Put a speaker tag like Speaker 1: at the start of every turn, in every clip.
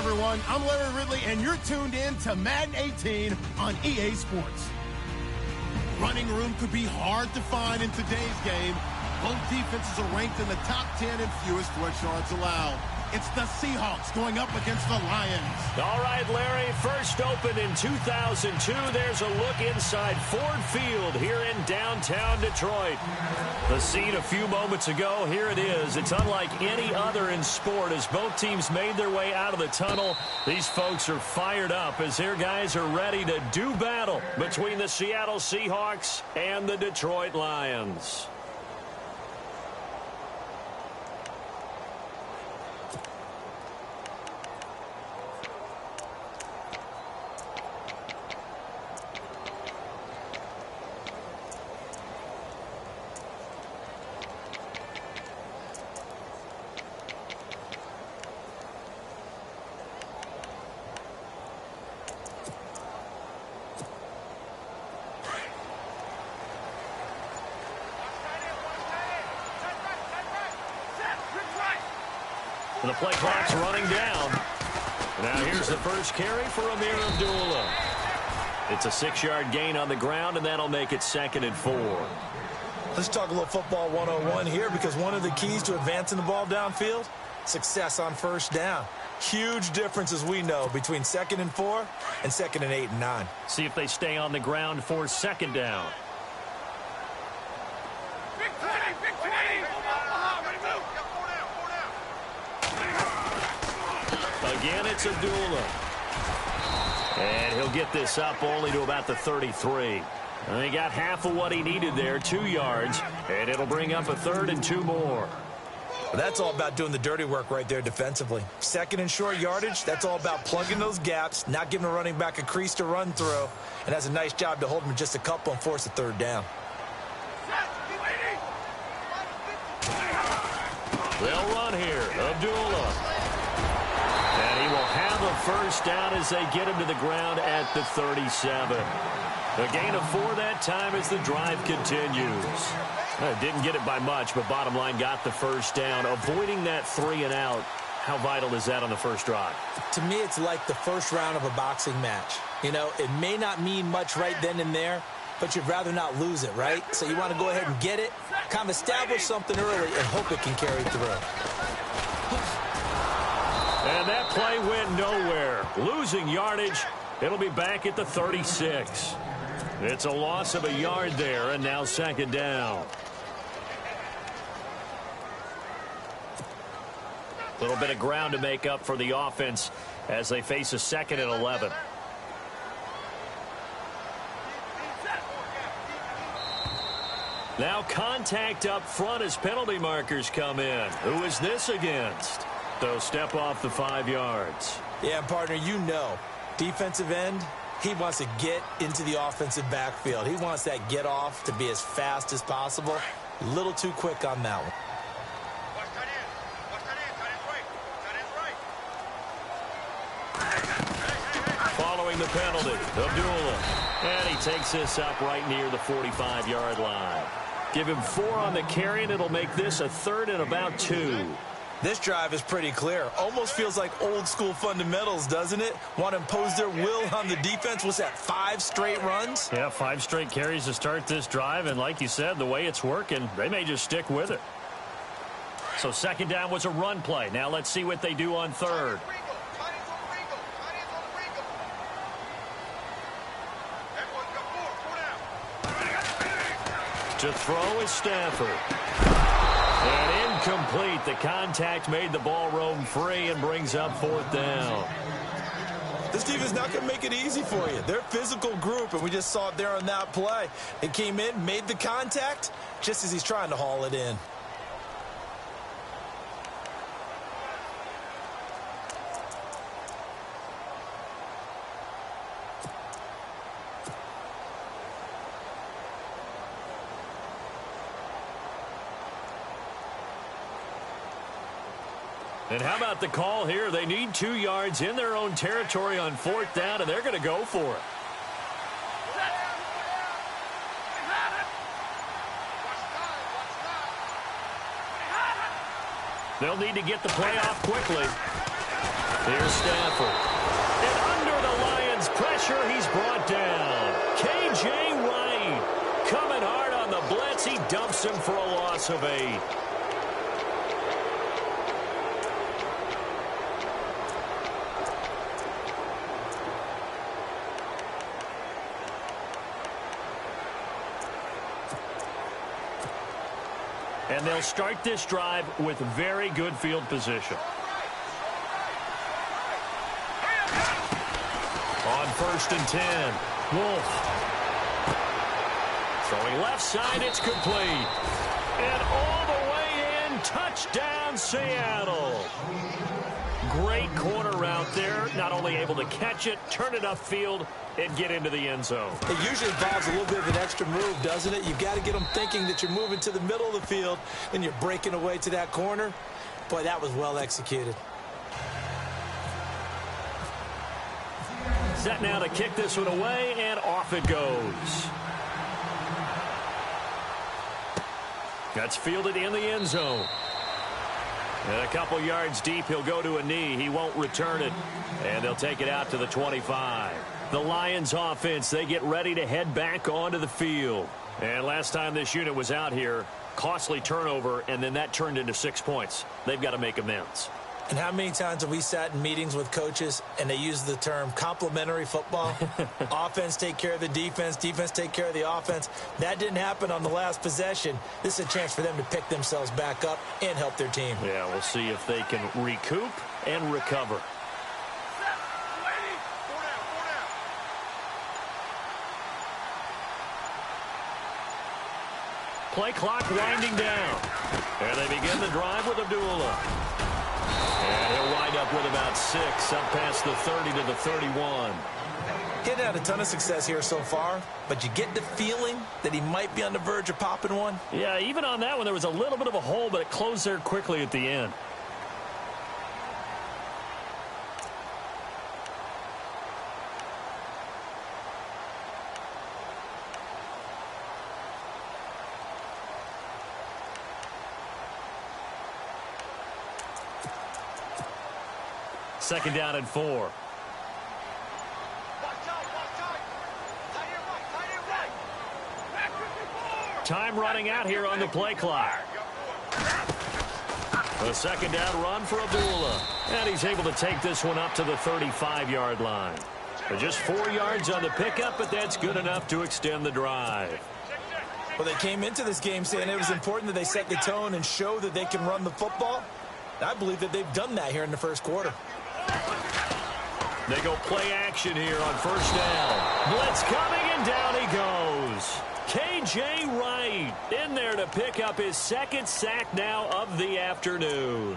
Speaker 1: everyone. I'm Larry Ridley, and you're tuned in to Madden 18 on EA Sports. Running room could be hard to find in today's game. Both defenses are ranked in the top 10 in fewest rush yards allowed. It's the Seahawks going up against the Lions.
Speaker 2: All right, Larry, first opened in 2002. There's a look inside Ford Field here in downtown Detroit. The scene a few moments ago, here it is. It's unlike any other in sport as both teams made their way out of the tunnel. These folks are fired up as their guys are ready to do battle between the Seattle Seahawks and the Detroit Lions. The play clock's running down. Now here's the first carry for Amir Abdullah. It's a 6-yard gain on the ground, and that'll make it 2nd and 4.
Speaker 3: Let's talk a little football 101 here, because one of the keys to advancing the ball downfield, success on first down. Huge difference, as we know, between 2nd and 4 and 2nd and 8 and 9.
Speaker 2: See if they stay on the ground for 2nd down. Again, it's Abdullah. And he'll get this up only to about the 33. And he got half of what he needed there, 2 yards. And it'll bring up a 3rd and 2 more.
Speaker 3: Well, that's all about doing the dirty work right there defensively. 2nd and short yardage, that's all about plugging those gaps, not giving a running back a crease to run through. And that's a nice job to hold him just a couple and force a 3rd down.
Speaker 2: They'll run here. Abdullah. And he will have a first down as they get him to the ground at the 37. A gain of 4 that time as the drive continues. Didn't get it by much, but bottom line got the first down. Avoiding that 3 and out. How vital is that on the first drive?
Speaker 3: To me, it's like the first round of a boxing match. You know, it may not mean much right then and there, but you'd rather not lose it, right? So you want to go ahead and get it, kind of establish something early, and hope it can carry through.
Speaker 2: And that play went nowhere. Losing yardage. It'll be back at the 36. It's a loss of a yard there, and now 2nd down. A little bit of ground to make up for the offense as they face a 2nd and 11. Now contact up front as penalty markers come in. Who is this against? They'll step off the 5 yards.
Speaker 3: Yeah, partner, you know, defensive end, he wants to get into the offensive backfield. He wants that get off to be as fast as possible. A little too quick on that one.
Speaker 2: Following the penalty, Abdullah. And he takes this up right near the 45-yard line. Give him 4 on the carry, and it'll make this a 3rd and about 2.
Speaker 3: This drive is pretty clear. Almost feels like old school fundamentals, doesn't it? Want to impose their will on the defense. What's that, 5 straight runs?
Speaker 2: Yeah, 5 straight carries to start this drive. And like you said, the way it's working, they may just stick with it. So 2nd down was a run play. Now let's see what they do on 3rd. To throw is Stafford. And incomplete. The contact made the ball roam free and brings up 4th down.
Speaker 3: This team is not going to make it easy for you. They're a physical group, and we just saw it there on that play. It came in, made the contact, just as he's trying to haul it in.
Speaker 2: And how about the call here? They need 2 yards in their own territory on 4th down, and they're going to go for it. They'll need to get the play off quickly. Here's Stafford. And under the Lions' pressure, he's brought down. K.J. Wright coming hard on the blitz. He dumps him for a loss of 8. And they'll start this drive with very good field position. On 1st and 10, Wolf. Throwing left side, it's complete. And all the way in, touchdown Seattle. Great corner route there. Not only able to catch it, turn it upfield, and get into the end zone.
Speaker 3: It usually involves a little bit of an extra move, doesn't it? You've got to get them thinking that you're moving to the middle of the field and you're breaking away to that corner. Boy, that was well executed.
Speaker 2: Set now to kick this one away, and off it goes. That's fielded in the end zone. And a couple yards deep, he'll go to a knee. He won't return it. And they'll take it out to the 25. The Lions offense, they get ready to head back onto the field. And last time this unit was out here, costly turnover, and then that turned into 6 points. They've got to make amends.
Speaker 3: And how many times have we sat in meetings with coaches and they use the term complementary football? Offense take care of the defense, defense take care of the offense. That didn't happen on the last possession. This is a chance for them to pick themselves back up and help their team.
Speaker 2: Yeah, we'll see if they can recoup and recover. Play clock winding down. And they begin the drive with Abdullah. And he'll wind up with about 6, up past the 30 to the 31.
Speaker 3: He hadn't had a ton of success here so far, but you get the feeling that he might be on the verge of popping one.
Speaker 2: Yeah, even on that one, there was a little bit of a hole, but it closed there quickly at the end. Second down and 4. Time running out here on the play clock. A second down run for Abdullah. And he's able to take this one up to the 35-yard line. Just 4 yards on the pickup, but that's good enough to extend the drive.
Speaker 3: Well, they came into this game saying it was important that they set the tone and show that they can run the football. I believe that they've done that here in the first quarter.
Speaker 2: They go play action here on first down. Blitz coming, and down he goes. K.J. Wright in there to pick up his second sack now of the afternoon.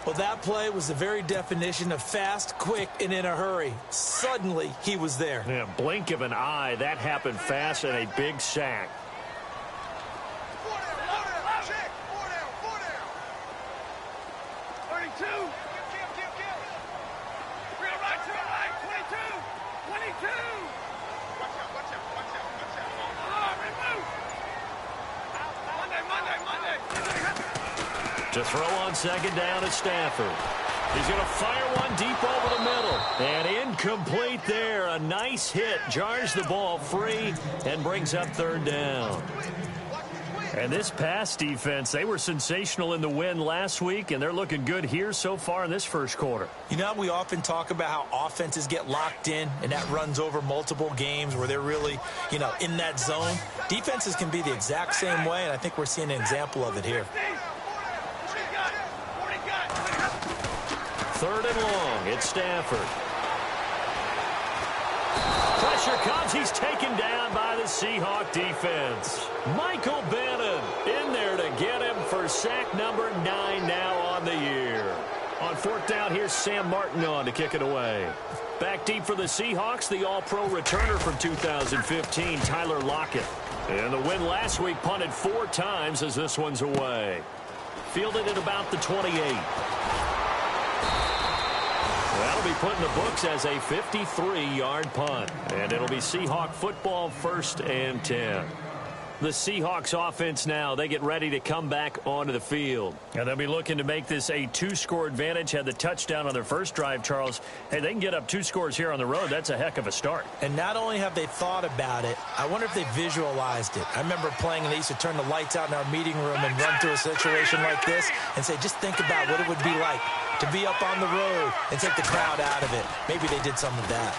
Speaker 3: Well, that play was the very definition of fast, quick, and in a hurry. Suddenly, he was there.
Speaker 2: Yeah, blink of an eye. That happened fast, and a big sack. To throw on second down at Stafford. He's going to fire one deep over the middle. And incomplete there. A nice hit. Jars the ball free and brings up third down. And this pass defense, they were sensational in the win last week, and they're looking good here so far in this first quarter.
Speaker 3: You know, we often talk about how offenses get locked in, and that runs over multiple games where they're really, in that zone. Defenses can be the exact same way, and I think we're seeing an example of it here.
Speaker 2: Third and long, it's Stafford. Pressure comes, he's taken down by the Seahawk defense. Michael Bannon in there to get him for sack number 9 now on the year. On fourth down, here's Sam Martin on to kick it away. Back deep for the Seahawks, the all-pro returner from 2015, Tyler Lockett. And the win last week punted 4 times as this one's away. Fielded at about the 28. That'll be put in the books as a 53-yard punt. And it'll be Seahawk football, 1st and 10. The Seahawks offense now, they get ready to come back onto the field. And they'll be looking to make this a 2-score advantage. Had the touchdown on their first drive, Charles. Hey, they can get up 2 scores here on the road. That's a heck of a start.
Speaker 3: And not only have they thought about it, I wonder if they visualized it. I remember playing and they used to turn the lights out in our meeting room and run through a situation like this and say, just think about what it would be like to be up on the road and take the crowd out of it. Maybe they did some of that.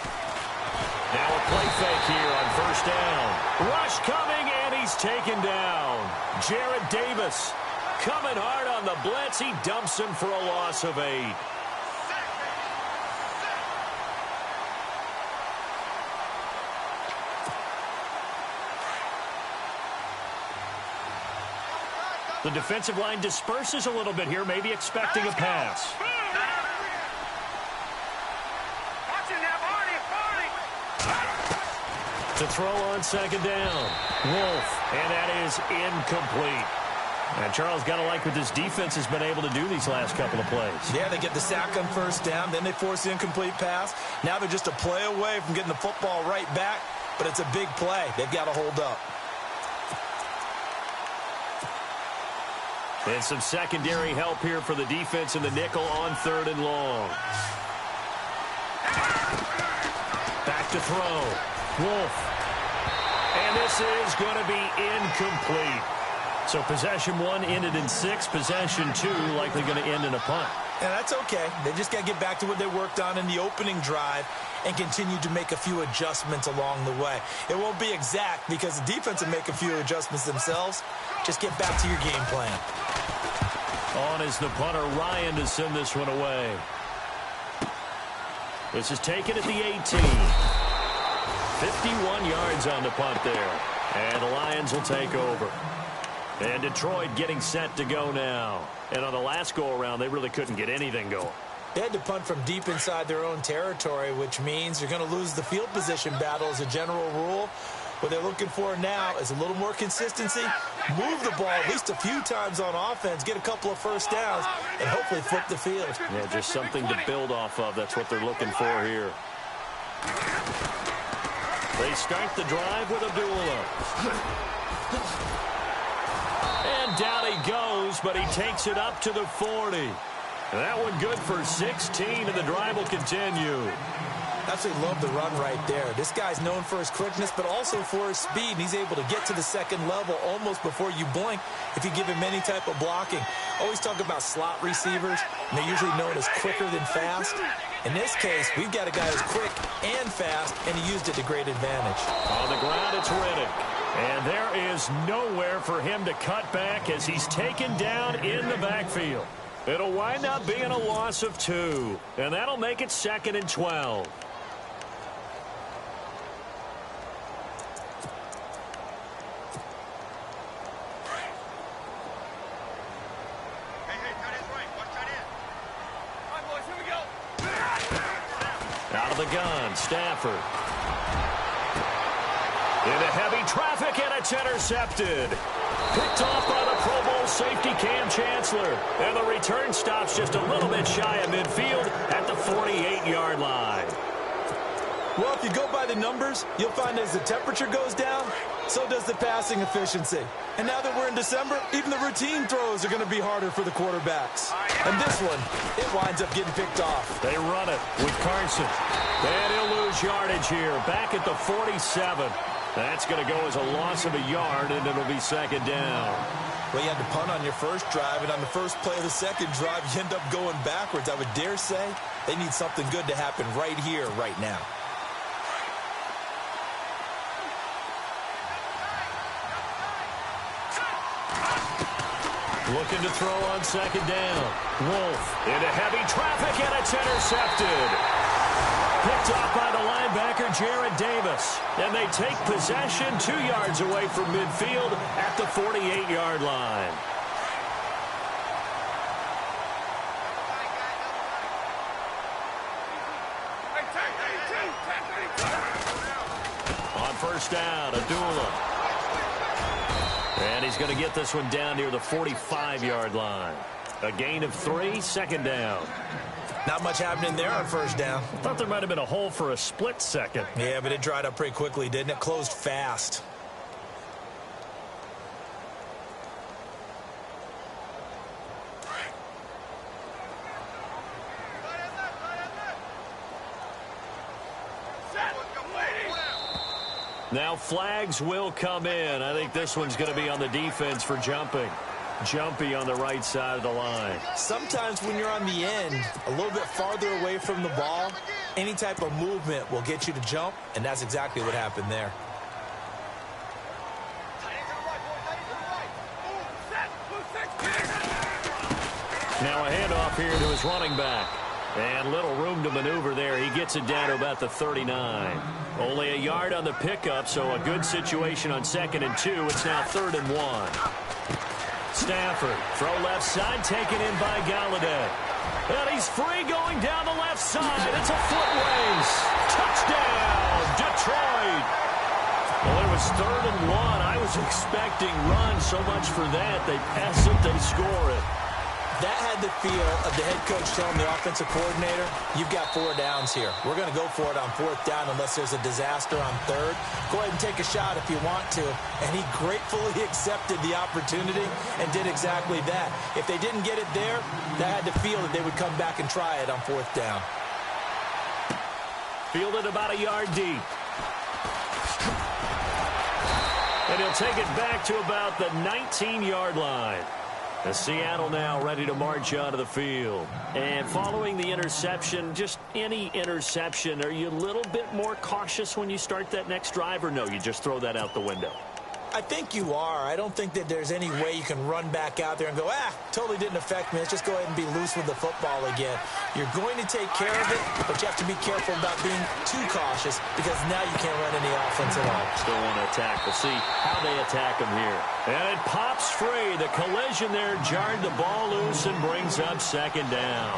Speaker 2: Now a play fake here on first down. Rush coming, and he's taken down. Jarrett Davis coming hard on the blitz. He dumps him for a loss of 8. The defensive line disperses a little bit here, maybe expecting a pass. To throw on second down. Wolf, and that is incomplete. And Charles, got to like what this defense has been able to do these last couple of plays.
Speaker 3: Yeah, they get the sack on first down, then they force the incomplete pass. Now they're just a play away from getting the football right back, but it's a big play. They've got to hold up.
Speaker 2: And some secondary help here for the defense in the nickel on 3rd and long. Back to throw. Wolf. And this is going to be incomplete. So possession 1 ended in 6. Possession 2 likely going to end in a punt.
Speaker 3: Yeah, that's okay. They just got to get back to what they worked on in the opening drive and continue to make a few adjustments along the way. It won't be exact because the defense will make a few adjustments themselves. Just get back to your game plan.
Speaker 2: On is the punter, Ryan, to send this one away. This is taken at the 18. 51 yards on the punt there. And the Lions will take over. And Detroit getting set to go now. And on the last go-around, they really couldn't get anything going.
Speaker 3: They had to punt from deep inside their own territory, which means you're going to lose the field position battle as a general rule. What they're looking for now is a little more consistency, move the ball at least a few times on offense, get a couple of first downs, and hopefully flip the field.
Speaker 2: Yeah, just something to build off of. That's what they're looking for here. They start the drive with Abdullah. And down he goes, but he takes it up to the 40. That one good for 16, and the drive will continue.
Speaker 3: Absolutely love the run right there. This guy's known for his quickness, but also for his speed. He's able to get to the second level almost before you blink if you give him any type of blocking. Always talk about slot receivers, and they're usually known as quicker than fast. In this case, we've got a guy who's quick and fast, and he used it to great advantage.
Speaker 2: On the ground, it's Riddick. And there is nowhere for him to cut back as he's taken down in the backfield. It'll wind up being a loss of 2, and that'll make it 2nd and 12. Out of the gun, Stafford. Into heavy traffic, and it's intercepted. Picked off by the Pro Bowl safety Cam Chancellor. And the return stops just a little bit shy of midfield at the 48-yard line.
Speaker 3: Well, if you go by the numbers, you'll find as the temperature goes down, so does the passing efficiency. And now that we're in December, even the routine throws are going to be harder for the quarterbacks. And this one, it winds up getting picked off.
Speaker 2: They run it with Carson. And he'll lose yardage here, back at the 47. That's going to go as a loss of a yard, and it'll be 2nd down.
Speaker 3: Well, you had to punt on your first drive, and on the first play of the second drive, you end up going backwards. I would dare say they need something good to happen right here, right now.
Speaker 2: Looking to throw on 2nd down. Wolf into heavy traffic, and it's intercepted. Picked off by the linebacker, Jarrett Davis. And they take possession 2 yards away from midfield at the 48-yard line. On first down, Abdullah. And he's going to get this one down near the 45-yard line. A gain of 3, 2nd down.
Speaker 3: Not much happening there on first down.
Speaker 2: I thought there might have been a hole for a split second.
Speaker 3: Yeah, but it dried up pretty quickly, didn't it? Closed fast.
Speaker 2: Now flags will come in. I think this one's going to be on the defense for jumping. Jumpy on the right side of the line.
Speaker 3: Sometimes when you're on the end, a little bit farther away from the ball, any type of movement will get you to jump, and that's exactly what happened there.
Speaker 2: Now a handoff here to his running back. And little room to maneuver there. He gets it down to about the 39. Only a yard on the pickup, so a good situation on 2nd and 2. It's now 3rd and 1. Stafford, throw left side, taken in by Galladay. And he's free going down the left side. It's a foot race. Touchdown, Detroit. Well, it was 3rd and 1. I was expecting run so much for that. They pass it, they score it.
Speaker 3: That had the feel of the head coach telling the offensive coordinator, you've got 4 downs here. We're going to go for it on 4th down unless there's a disaster on 3rd. Go ahead and take a shot if you want to. And he gratefully accepted the opportunity and did exactly that. If they didn't get it there, that had the feel that they would come back and try it on 4th down.
Speaker 2: Fielded about a yard deep. And he'll take it back to about the 19-yard line. Seattle now ready to march onto the field. And following the interception, just any interception, are you a little bit more cautious when you start that next drive, or no, you just throw that out the window?
Speaker 3: I think you are. I don't think that there's any way you can run back out there and go, totally didn't affect me. Let's just go ahead and be loose with the football again. You're going to take care of it, but you have to be careful about being too cautious because now you can't run any offense at all.
Speaker 2: Still want to attack. We'll see how they attack him here. And it pops free. The collision there jarred the ball loose and brings up 2nd down.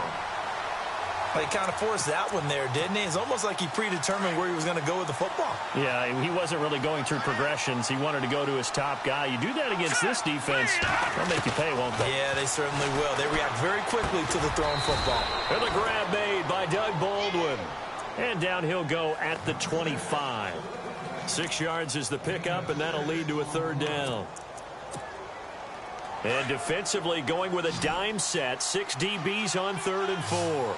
Speaker 3: He kind of forced that one there, didn't he? It's almost like he predetermined where he was going to go with the football.
Speaker 2: Yeah, he wasn't really going through progressions. He wanted to go to his top guy. You do that against this defense, they'll make you pay, won't they?
Speaker 3: Yeah, they certainly will. They react very quickly to the thrown football.
Speaker 2: And the grab made by Doug Baldwin. And down he'll go at the 25. 6 yards is the pickup, and that'll lead to a 3rd down. And defensively going with a dime set. 6 DBs on 3rd and 4.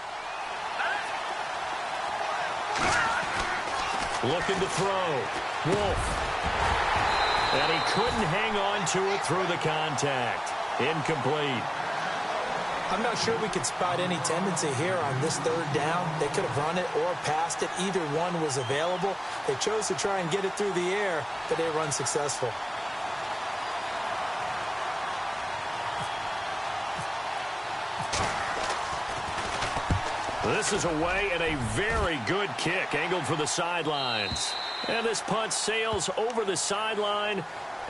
Speaker 2: Looking to throw. Wolf. And he couldn't hang on to it through the contact. Incomplete.
Speaker 3: I'm not sure we could spot any tendency here on this 3rd down. They could have run it or passed it. Either one was available. They chose to try and get it through the air, but they were unsuccessful.
Speaker 2: This is away and a very good kick angled for the sidelines. And this punt sails over the sideline.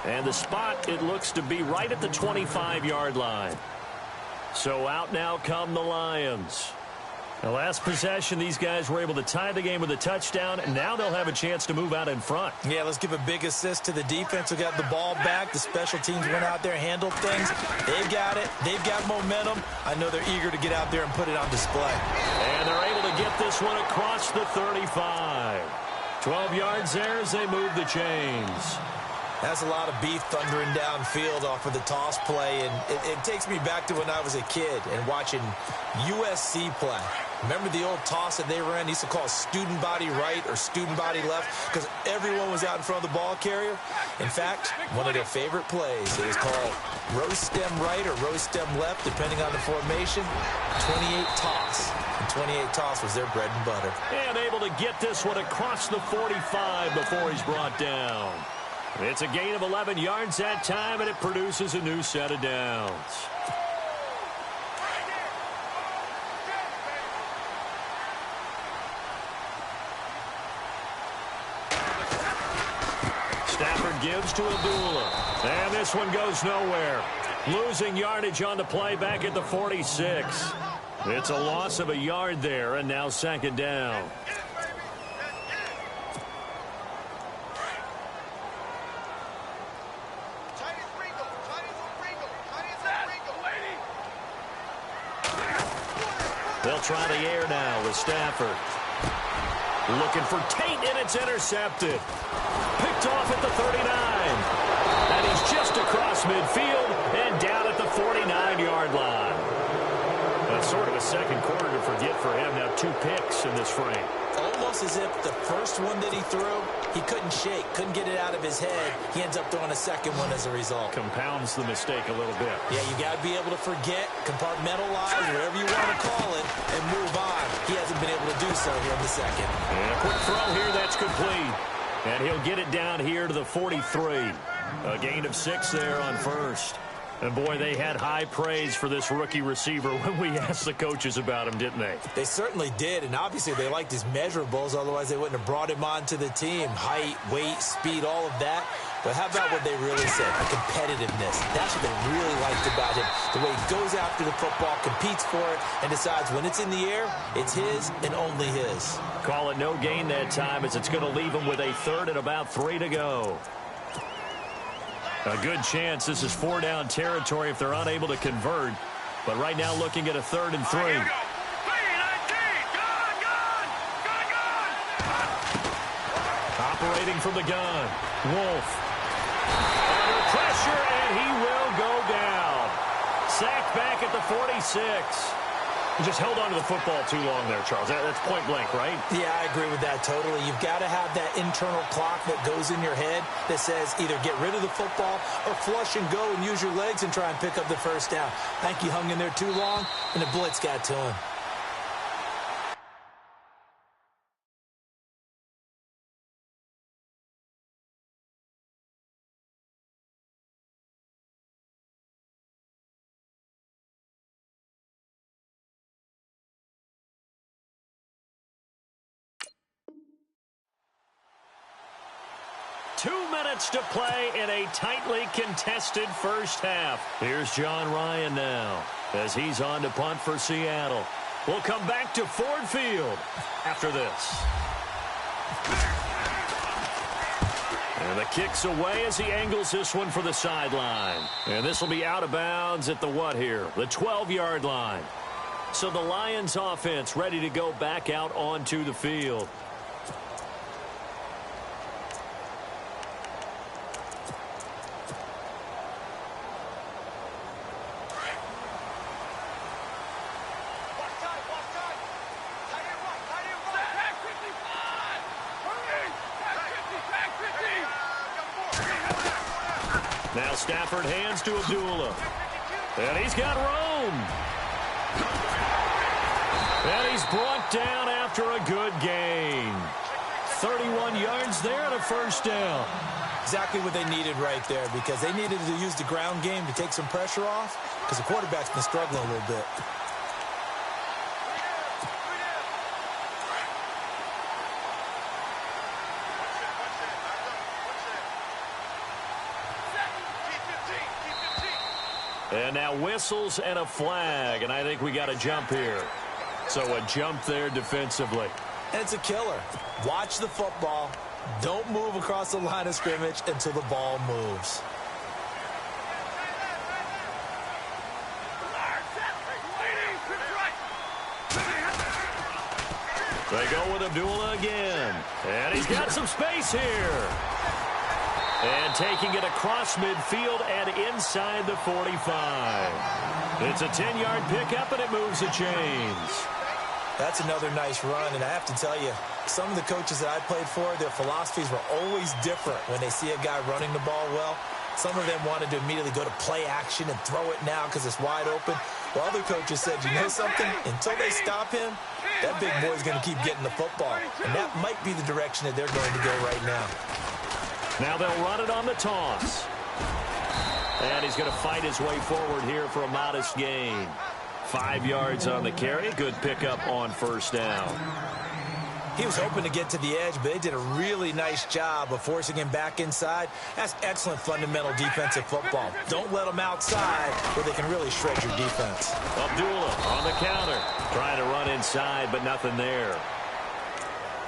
Speaker 2: And the spot, it looks to be right at the 25-yard line. So out now come the Lions. The last possession, these guys were able to tie the game with a touchdown, and now they'll have a chance to move out in front.
Speaker 3: Yeah, let's give a big assist to the defense who got the ball back. The special teams went out there, handled things. They've got it. They've got momentum. I know they're eager to get out there and put it on display.
Speaker 2: And they're able to get this one across the 35. 12 yards there as they move the chains.
Speaker 3: That's a lot of beef thundering downfield off of the toss play, and it takes me back to when I was a kid and watching USC play. Remember the old toss that they ran? They used to call student body right or student body left because everyone was out in front of the ball carrier. In fact, one of their favorite plays, it was called rose stem right or rose stem left, depending on the formation, 28 toss. And 28 toss was their bread and butter.
Speaker 2: And able to get this one across the 45 before he's brought down. It's a gain of 11 yards that time, and it produces a new set of downs. Stafford gives to Abdullah. And this one goes nowhere. Losing yardage on the play back at the 46. It's a loss of a yard there, and now 2nd down. They'll try the air now with Stafford. Looking for Tate, and it's intercepted. Picked off at the 39. And he's just across midfield and down at the 49-yard line. That's sort of a second quarter to forget for him. Now 2 picks in this frame.
Speaker 3: almost as if the first one that he threw, he couldn't shake, couldn't get it out of his head. He ends up throwing a second one as a result.
Speaker 2: Compounds the mistake a little bit.
Speaker 3: Yeah, you got to be able to forget, compartmentalize, whatever you want to call it, and move on. He hasn't been able to do so here in the second.
Speaker 2: And a quick throw here, that's complete. And he'll get it down here to the 43. A gain of 6 there on first. And, boy, they had high praise for this rookie receiver when we asked the coaches about him, didn't they?
Speaker 3: They certainly did, and obviously they liked his measurables. Otherwise, they wouldn't have brought him onto the team. Height, weight, speed, all of that. But how about what they really said? The competitiveness. That's what they really liked about him. The way he goes after the football, competes for it, and decides when it's in the air, it's his and only his.
Speaker 2: Call it no gain that time as it's going to leave him with a third and about 3 to go. A good chance this is 4-down territory if they're unable to convert. But right now looking at a 3rd and 3. Operating from the gun. Wolf. Under pressure, and he will go down. Sacked back at the 46. He just held on to the football too long there, Charles. That's point blank, right?
Speaker 3: Yeah, I agree with that totally. You've got to have that internal clock that goes in your head that says either get rid of the football or flush and go and use your legs and try and pick up the first down. I think he hung in there too long, and the blitz got to him.
Speaker 2: To play in a tightly contested first half. Here's John Ryan now as he's on to punt for Seattle. We'll come back to Ford Field after this. And the kick's away as he angles this one for the sideline. And this will be out of bounds at the what here? The 12-yard line. So the Lions offense ready to go back out onto the field. Now Stafford hands to Abdullah. And he's got room. And he's brought down after a good gain. 31 yards there and a first down.
Speaker 3: Exactly what they needed right there, because they needed to use the ground game to take some pressure off, because the quarterback's been struggling a little bit.
Speaker 2: And now whistles and a flag, and I think we got a jump here. So a jump there defensively.
Speaker 3: And it's a killer. Watch the football. Don't move across the line of scrimmage until the ball moves.
Speaker 2: They go with Abdullah again. And he's got some space here. And taking it across midfield and inside the 45. It's a 10-yard pickup, and it moves the chains.
Speaker 3: That's another nice run, and I have to tell you, some of the coaches that I played for, their philosophies were always different when they see a guy running the ball well. Some of them wanted to immediately go to play action and throw it now because it's wide open. While other coaches said, you know something? Until they stop him, that big boy's going to keep getting the football. And that might be the direction that they're going to go right now.
Speaker 2: Now they'll run it on the toss. And he's going to fight his way forward here for a modest gain. 5 yards on the carry. Good pickup on first down.
Speaker 3: He was hoping to get to the edge, but they did a really nice job of forcing him back inside. That's excellent fundamental defensive football. Don't let them outside where they can really shred your defense.
Speaker 2: Abdullah on the counter. Trying to run inside, but nothing there.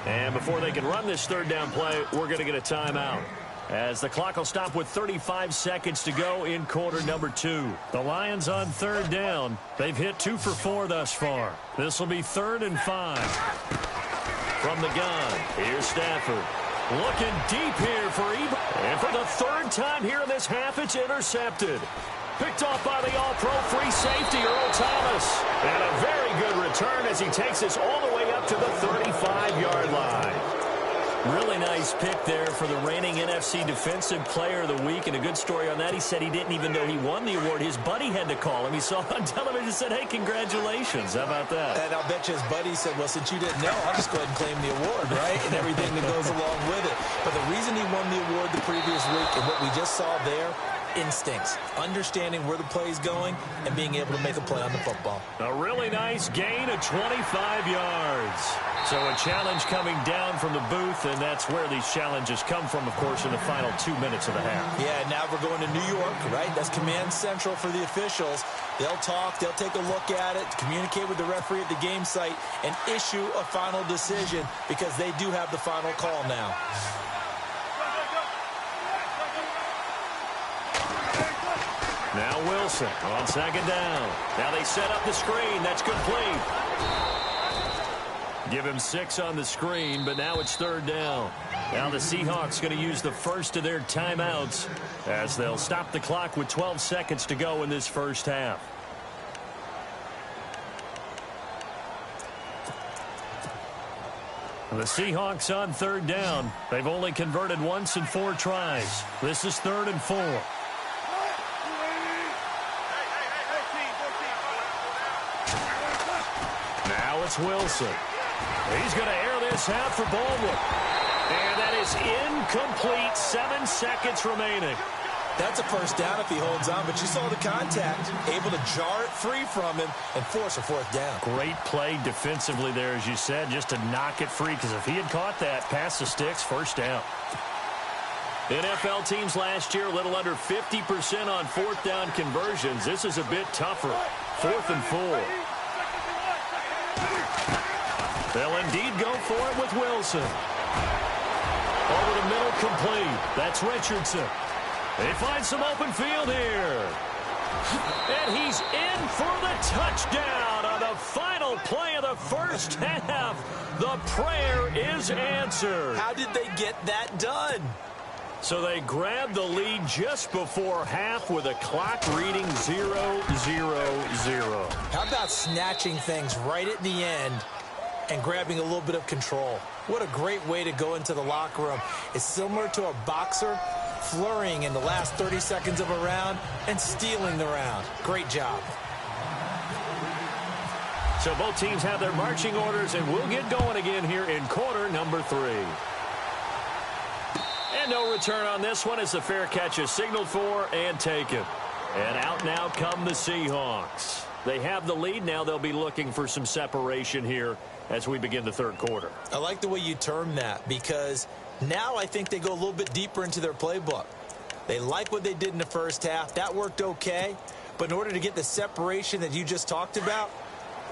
Speaker 2: And before they can run this third down play, we're going to get a timeout, as the clock will stop with 35 seconds to go in quarter number 2. The Lions on third down. They've hit 2 for 4 thus far. This will be 3rd and 5. From the gun, here's Stafford. Looking deep here for Ebert. And for the 3rd time here in this half, it's intercepted. Picked off by the all-pro free safety, Earl Thomas. And a very good return as he takes this all the way up out to the 35-yard line. Really nice pick there for the reigning NFC Defensive Player of the Week. And a good story on that, he said he didn't even know he won the award. His buddy had to call him. He saw it on television and said, hey, congratulations. How about that?
Speaker 3: And I'll bet you his buddy said, well, since you didn't know, I'll just go ahead and claim the award, right? And everything that goes along with it. But the reason he won the award the previous week and what we just saw there, instincts, understanding where the play is going and being able to make a play on the football.
Speaker 2: A really nice gain of 25 yards. So a challenge coming down from the booth, and that's where these challenges come from, of course, in the final 2 minutes of the half.
Speaker 3: Yeah, now we're going to New York, right? That's command central for the officials. They'll talk, they'll take a look at it, communicate with the referee at the game site, and issue a final decision because they do have the final call now.
Speaker 2: Now Wilson on second down. Now they set up the screen. That's complete. Give him 6 on the screen, but now it's third down. Now the Seahawks going to use the first of their timeouts as they'll stop the clock with 12 seconds to go in this first half. The Seahawks on third down. They've only converted once in 4 tries. This is 3rd and 4. Now it's Wilson. He's going to air this out for Baldwin. And that is incomplete. 7 seconds remaining.
Speaker 3: That's a first down if he holds on, but you saw the contact. Able to jar it free from him and force a 4th down.
Speaker 2: Great play defensively there, as you said, just to knock it free, because if he had caught that, past the sticks, first down. NFL teams last year, a little under 50% on 4th down conversions. This is a bit tougher. 4th and 4. They'll indeed go for it with Wilson. Over the middle, complete. That's Richardson. They find some open field here. And he's in for the touchdown on the final play of the first half. The prayer is answered.
Speaker 3: How did they get that done?
Speaker 2: So they grabbed the lead just before half with a clock reading 0-0-0.
Speaker 3: How about snatching things right at the end and grabbing a little bit of control? What a great way to go into the locker room. It's similar to a boxer flurrying in the last 30 seconds of a round and stealing the round. Great job.
Speaker 2: So both teams have their marching orders, and we'll get going again here in quarter number 3. And no return on this one as the fair catch is signaled for and taken. And out now come the Seahawks. They have the lead. Now they'll be looking for some separation here as we begin the third quarter.
Speaker 3: I like the way you term that, because now I think they go a little bit deeper into their playbook. They like what they did in the first half. That worked okay. But in order to get the separation that you just talked about,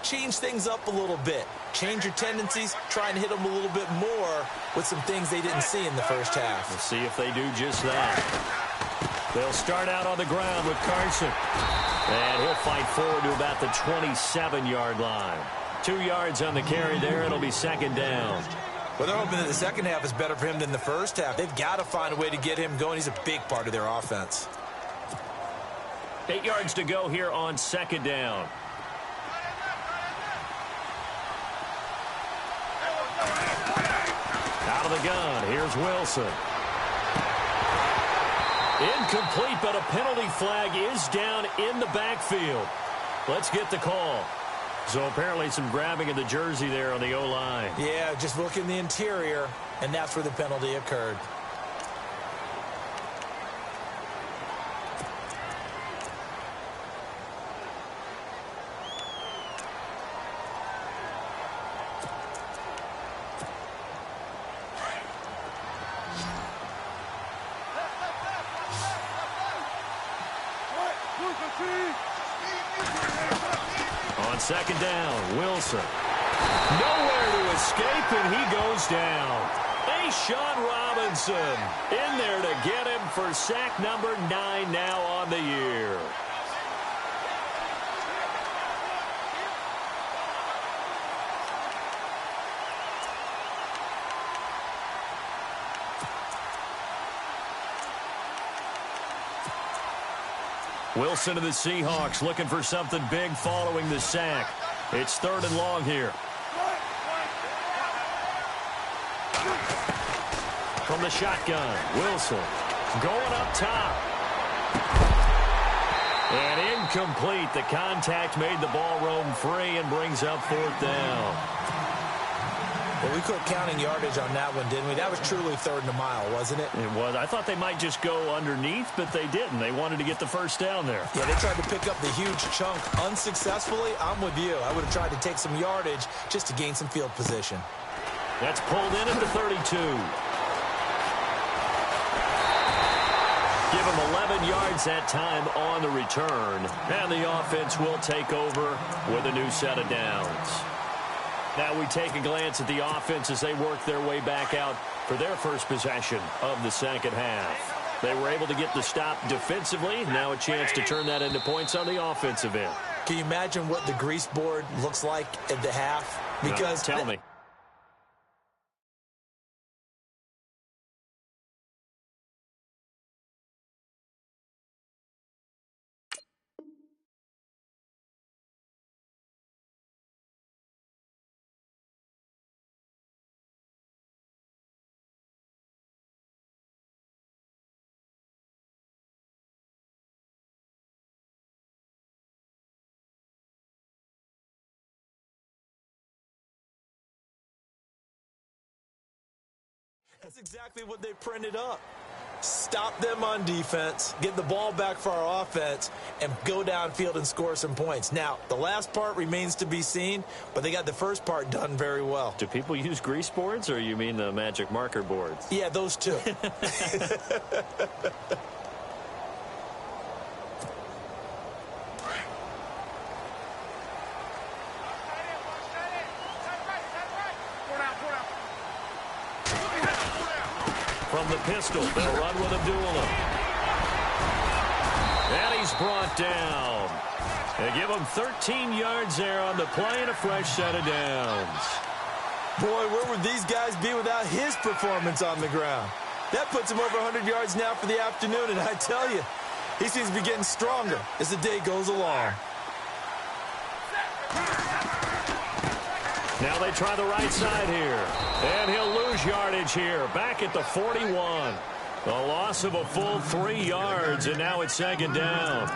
Speaker 3: change things up a little bit. Change your tendencies. Try and hit them a little bit more with some things they didn't see in the first half.
Speaker 2: We'll see if they do just that. They'll start out on the ground with Carson. And he'll fight forward to about the 27-yard line. 2 yards on the carry there. It'll be second down.
Speaker 3: Well, they're hoping that the second half is better for him than the first half. They've got to find a way to get him going. He's a big part of their offense.
Speaker 2: 8 yards to go here on second down. Out of the gun, here's Wilson. Incomplete, but a penalty flag is down in the backfield. Let's get the call. So apparently some grabbing of the jersey there on the O-line.
Speaker 3: Yeah, just look in the interior, and that's where the penalty occurred.
Speaker 2: On second down, Wilson. Nowhere to escape, and he goes down. Sean Robinson in there to get him for sack number 9 now on the year. Wilson to the Seahawks looking for something big following the sack. It's 3rd and long here. From the shotgun, Wilson going up top. And incomplete. The contact made the ball roam free and brings up 4th down.
Speaker 3: Well, we quit counting yardage on that one, didn't we? That was truly 3rd and a mile, wasn't it?
Speaker 2: It was. I thought they might just go underneath, but they didn't. They wanted to get the first down there.
Speaker 3: Yeah, they tried to pick up the huge chunk unsuccessfully. I'm with you. I would have tried to take some yardage just to gain some field position.
Speaker 2: That's pulled in at the 32. Give him 11 yards that time on the return. And the offense will take over with a new set of downs. Now we take a glance at the offense as they work their way back out for their first possession of the second half. They were able to get the stop defensively. Now a chance to turn that into points on the offensive end.
Speaker 3: Can you imagine what the grease board looks like at the half? Because
Speaker 2: tell me.
Speaker 3: That's exactly what they printed up. Stop them on defense, get the ball back for our offense, and go downfield and score some points. Now, the last part remains to be seen, but they got the first part done very well.
Speaker 2: Do people use grease boards, or you mean the magic marker boards?
Speaker 3: Yeah, those two.
Speaker 2: From the pistol, they'll run with Abdullah. And he's brought down. They give him 13 yards there on the play and a fresh set of downs.
Speaker 3: Boy, where would these guys be without his performance on the ground? That puts him over 100 yards now for the afternoon, and I tell you, he seems to be getting stronger as the day goes along.
Speaker 2: Now they try the right side here. And he'll lose yardage here. Back at the 41. A loss of a full 3 yards, and now it's 2nd down.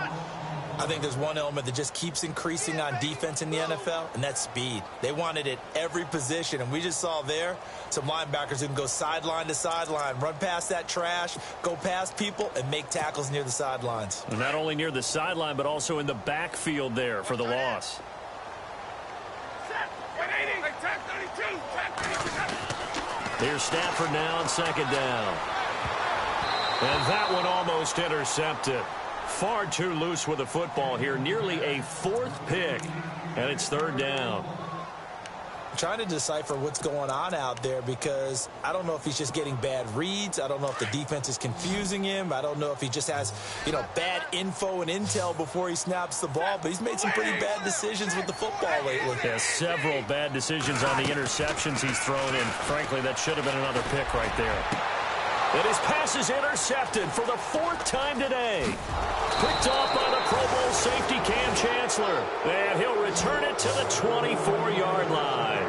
Speaker 3: I think there's one element that just keeps increasing on defense in the NFL, and that's speed. They want it at every position, and we just saw there some linebackers who can go sideline to sideline, run past that trash, go past people, and make tackles near the sidelines.
Speaker 2: And not only near the sideline, but also in the backfield there for the loss. Here's Stafford now on 2nd down. And that one almost intercepted. Far too loose with the football here. Nearly a 4th pick. And it's 3rd down.
Speaker 3: I'm trying to decipher what's going on out there because I don't know if he's just getting bad reads. I don't know if the defense is confusing him. I don't know if he just has, bad info and intel before he snaps the ball. But he's made some pretty bad decisions with the football lately.
Speaker 2: Yeah, several bad decisions on the interceptions he's thrown in. Frankly, that should have been another pick right there. And his pass is intercepted for the 4th time today. Picked off by the Pro Bowl safety Cam Chancellor. And he'll return it to the 24-yard line.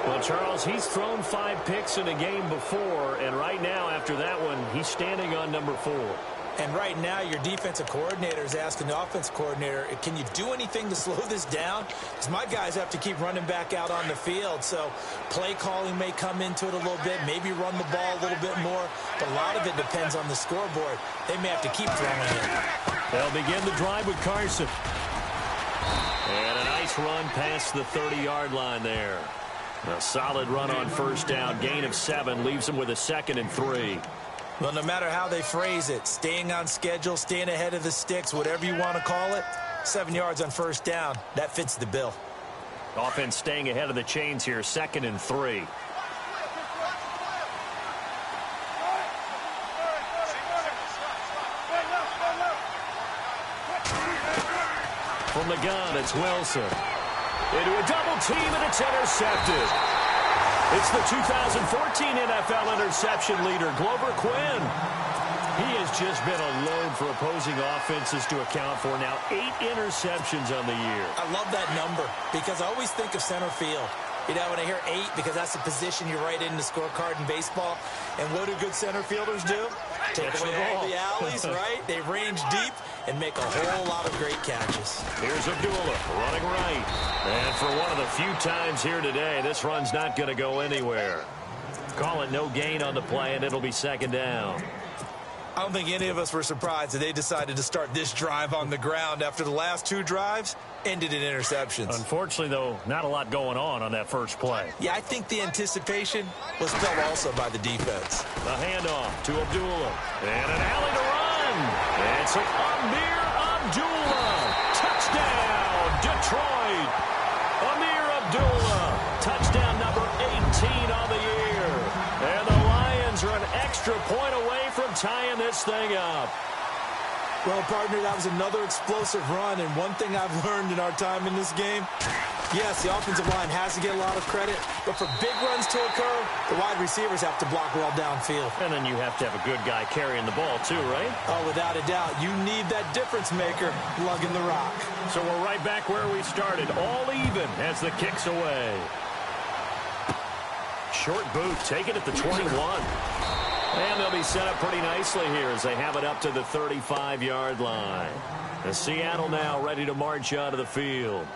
Speaker 2: Well, Charles, he's thrown 5 picks in a game before, and right now, after that one, he's standing on number 4.
Speaker 3: And right now, your defensive coordinator is asking the offensive coordinator, can you do anything to slow this down? Because my guys have to keep running back out on the field. So play calling may come into it a little bit, maybe run the ball a little bit more. But a lot of it depends on the scoreboard. They may have to keep throwing it.
Speaker 2: They'll begin the drive with Carson. And a nice run past the 30-yard line there. A solid run on 1st down. Gain of 7 leaves them with a 2nd and 3.
Speaker 3: Well, no matter how they phrase it, staying on schedule, staying ahead of the sticks, whatever you want to call it, 7 yards on 1st down, that fits the bill.
Speaker 2: Offense staying ahead of the chains here, 2nd and 3. From the gun, it's Wilson. Into a double team, and it's intercepted. It's the 2014 NFL interception leader, Glover Quinn. He has just been a load for opposing offenses to account for. Now 8 interceptions on the year.
Speaker 3: I love that number because I always think of center field. You know, when I hear 8, because that's the position you write in the scorecard in baseball. And what do good center fielders do? Take away all the alleys, right? They range deep and make a whole lot of great catches.
Speaker 2: Here's Abdullah running right. And for one of the few times here today, this run's not going to go anywhere. Call it no gain on the play, and it'll be second down.
Speaker 3: I don't think any of us were surprised that they decided to start this drive on the ground after the last 2 drives ended in interceptions.
Speaker 2: Unfortunately, though, not a lot going on that first play.
Speaker 3: Yeah, I think the anticipation was felt also by the defense.
Speaker 2: The handoff to Abdullah. And an alley to run. And it's Amir Abdullah. Touchdown, Detroit. Amir Abdullah. Touchdown number 18 on the year. And the Lions are an extra point away from tying this thing up.
Speaker 3: Well, partner, that was another explosive run, and one thing I've learned in our time in this game, yes, the offensive line has to get a lot of credit, but for big runs to occur, the wide receivers have to block well downfield.
Speaker 2: And then you have to have a good guy carrying the ball too, right?
Speaker 3: Oh, without a doubt. You need that difference maker lugging the rock.
Speaker 2: So we're right back where we started, all even as the kick's away. Short boot, take it at the 21. And they'll be set up pretty nicely here as they have it up to the 35-yard line. And Seattle now ready to march out of the field.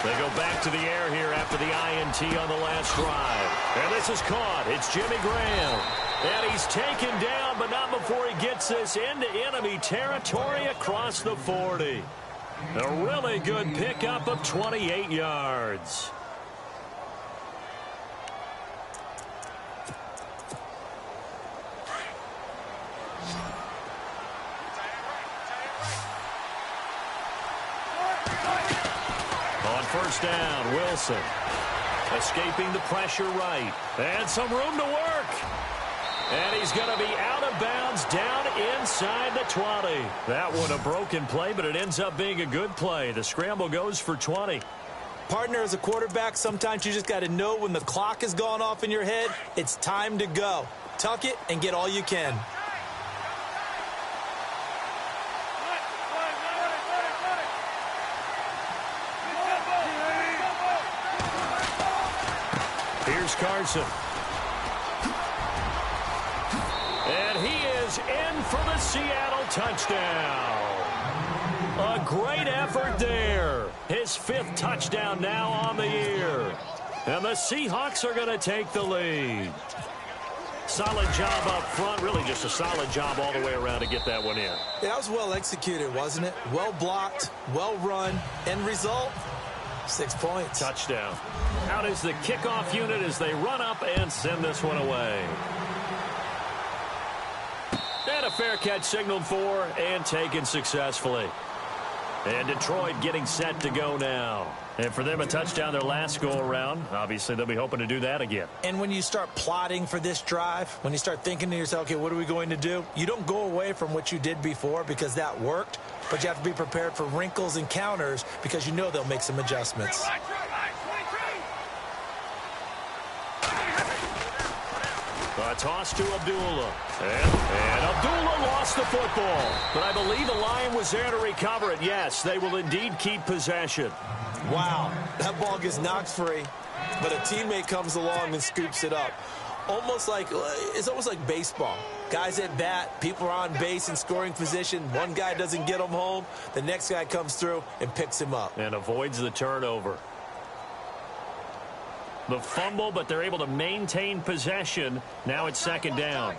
Speaker 2: They go back to the air here after the INT on the last drive. And this is caught. It's Jimmy Graham. And he's taken down, but not before he gets this into enemy territory across the 40. A really good pickup of 28 yards. First down, Wilson. Escaping the pressure right. And some room to work. And he's going to be out of bounds down inside the 20. That one a broken play, but it ends up being a good play. The scramble goes for 20.
Speaker 3: Partner, as a quarterback, sometimes you just got to know when the clock has gone off in your head, it's time to go. Tuck it and get all you can.
Speaker 2: Here's Carson. And he is in for the Seattle touchdown. A great effort there. His 5th touchdown now on the year. And the Seahawks are going to take the lead. Solid job up front. Really just a solid job all the way around to get that one in.
Speaker 3: Yeah, that was well executed, wasn't it? Well blocked, well run. End result, 6 points.
Speaker 2: Touchdown. Out is the kickoff unit as they run up and send this one away. And a fair catch signaled for and taken successfully. And Detroit getting set to go now. And for them, a touchdown their last go-around. Obviously, they'll be hoping to do that again.
Speaker 3: And when you start plotting for this drive, when you start thinking to yourself, okay, what are we going to do? You don't go away from what you did before because that worked, but you have to be prepared for wrinkles and counters because you know they'll make some adjustments.
Speaker 2: A toss to Abdullah. And Abdullah lost the football. But I believe the line was there to recover it. Yes, they will indeed keep possession.
Speaker 3: Wow, that ball gets knocked free, but a teammate comes along and scoops it up. It's almost like baseball. Guys at bat, people are on base in scoring position. One guy doesn't get him home. The next guy comes through and picks him up.
Speaker 2: And avoids the turnover. The fumble, but they're able to maintain possession. Now it's second down.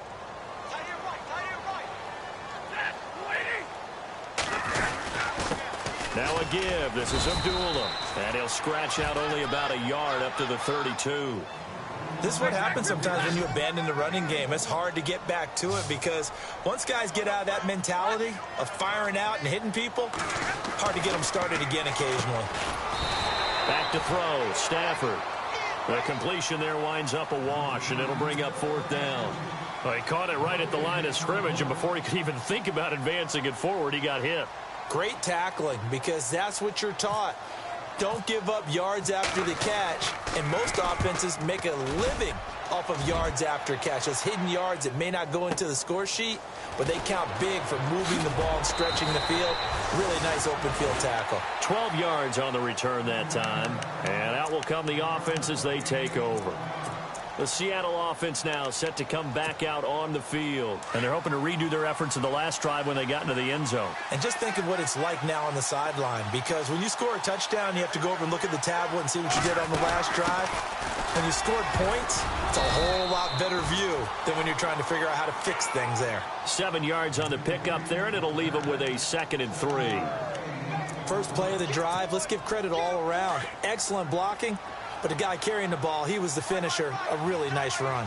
Speaker 2: Now a give. This is Abdullah. And he'll scratch out only about a yard up to the 32.
Speaker 3: This is what happens sometimes when you abandon the running game. It's hard to get back to it because once guys get out of that mentality of firing out and hitting people, hard to get them started again occasionally.
Speaker 2: Back to throw. Stafford. The completion there winds up a wash, and it'll bring up fourth down. Well, he caught it right at the line of scrimmage, and before he could even think about advancing it forward, he got hit.
Speaker 3: Great tackling, because that's what you're taught. Don't give up yards after the catch, and most offenses make a living off of yards after catch. Those hidden yards that may not go into the score sheet, but they count big for moving the ball and stretching the field. Really nice open field tackle.
Speaker 2: 12 yards on the return that time, and out will come the offense as they take over. The Seattle offense now set to come back out on the field. And they're hoping to redo their efforts in the last drive when they got into the end zone.
Speaker 3: And just think of what it's like now on the sideline, because when you score a touchdown, you have to go over and look at the tablet and see what you did on the last drive. When you scored points, it's a whole lot better view than when you're trying to figure out how to fix things there.
Speaker 2: 7 yards on the pickup there, and it'll leave them with a 2nd and 3.
Speaker 3: First play of the drive, let's give credit all around. Excellent blocking. But the guy carrying the ball, he was the finisher. A really nice run.